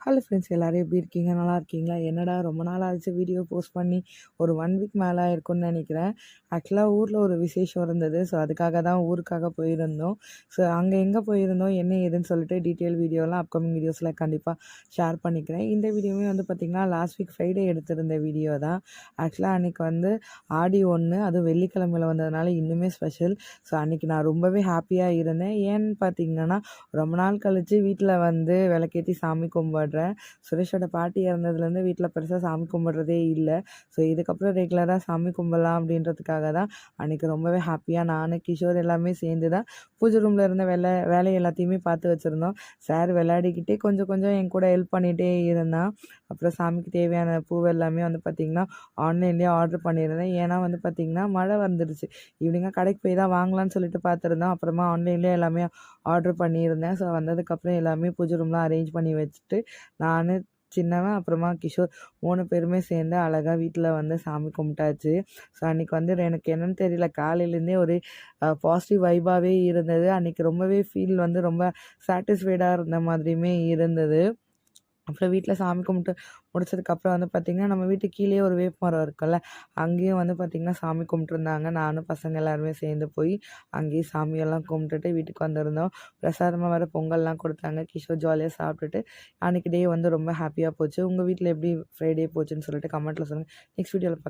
Hello friends, எல்லாரும் எப்படி இருக்கீங்க? நல்லா இருக்கீங்களா? என்னடா ரொம்ப நாள் ஆச்சு வீடியோ போஸ்ட் பண்ணி. ஒரு 1 வீக் மேலே இருக்கும்னு நினைக்கிறேன். ஆக்சுவலாக ஊரில் ஒரு விசேஷம் இருந்தது. ஸோ அதுக்காக தான் ஊருக்காக போயிருந்தோம். ஸோ அங்கே எங்கே போயிருந்தோம், என்ன ஏதுன்னு சொல்லிட்டு டீட்டெயில் வீடியோலாம் அப்கமிங் வீடியோஸில் கண்டிப்பாக ஷேர் பண்ணிக்கிறேன். இந்த வீடியோவே வந்து பார்த்திங்கன்னா லாஸ்ட் வீக் ஃப்ரைடே எடுத்திருந்த வீடியோ தான். ஆக்சுவலாக அன்றைக்கி வந்து ஆடி 1, அதுவும் வெள்ளிக்கிழமையில் வந்ததுனால இன்னுமே ஸ்பெஷல். ஸோ அன்றைக்கி நான் ரொம்பவே ஹாப்பியாக இருந்தேன். ஏன்னு பார்த்தீங்கன்னா, ரொம்ப நாள் கழித்து வீட்டில் வந்து விளக்கேற்றி சாமி கும்பிட்றேன். சுரேஷோட பாட்டி இறந்ததுலேருந்து வீட்டில் பெருசாக சாமி கும்பிட்றதே இல்லை. ஸோ இதுக்கப்புறம் ரெகுலராக சாமி கும்பிடலாம் அப்படின்றதுக்காக தான் அன்றைக்கி ரொம்பவே ஹாப்பியாக நான், கிஷோர் எல்லாமே சேர்ந்து தான் பூஜை ரூமில் இருந்த வேலை எல்லாத்தையுமே பார்த்து வச்சுருந்தோம். சார் விளையாடிக்கிட்டே கொஞ்சம் கொஞ்சம் என் கூட ஹெல்ப் பண்ணிகிட்டே இருந்தான். அப்புறம் சாமிக்கு தேவையான பூ எல்லாமே வந்து பார்த்திங்கன்னா ஆன்லைன்லேயே ஆர்டர் பண்ணியிருந்தேன். ஏன்னா வந்து பார்த்திங்கன்னா மழை வந்துடுச்சு. ஈவினிங்காக கடைக்கு போய் தான் வாங்கலான்னு சொல்லிட்டு பார்த்துருந்தோம். அப்புறமா ஆன்லைன்லேயே எல்லாமே ஆர்டர் பண்ணியிருந்தேன். ஸோ வந்ததுக்கப்புறம் எல்லாமே பூஜை ரூம்லாம் அரேஞ்ச் பண்ணி வச்சுட்டு நான், சின்னவன், அப்புறமா கிஷோர் 3 பேருமே சேர்ந்து அழகாக வீட்டில் வந்து சாமி கும்பிட்டாச்சு. ஸோ அன்றைக்கி வந்து எனக்கு என்னென்னு தெரியல, காலையிலேருந்தே ஒரு பாசிட்டிவ் வைபாகவே இருந்தது. அன்றைக்கி ரொம்பவே ஃபீல் வந்து ரொம்ப சாட்டிஸ்ஃபைடாக இருந்த மாதிரியுமே இருந்தது. அப்புறம் வீட்டில் சாமி கும்பிட்டு முடிச்சதுக்கப்புறம் வந்து பார்த்திங்கன்னா, நம்ம வீட்டுக்கு கீழேயே ஒரு வேப்பமரம் இருக்குல்ல, அங்கேயும் வந்து பார்த்திங்கன்னா சாமி கும்பிட்டுருந்தாங்க. நானும் பசங்க எல்லாருமே சேர்ந்து போய் அங்கேயும் சாமியெல்லாம் கும்பிட்டுட்டு வீட்டுக்கு வந்திருந்தோம். பிரசாதமாக வேறு பொங்கல்லாம் கொடுத்தாங்க. கிஷோர் ஜாலியாக சாப்பிட்டுட்டு அன்றைக்கி டே வந்து ரொம்ப ஹாப்பியாக போச்சு. உங்கள் வீட்டில் எப்படி ஃப்ரைடே போச்சுன்னு சொல்லிட்டு கமெண்ட்டில் சொல்லுங்கள். நெக்ஸ்ட் வீடியோவில்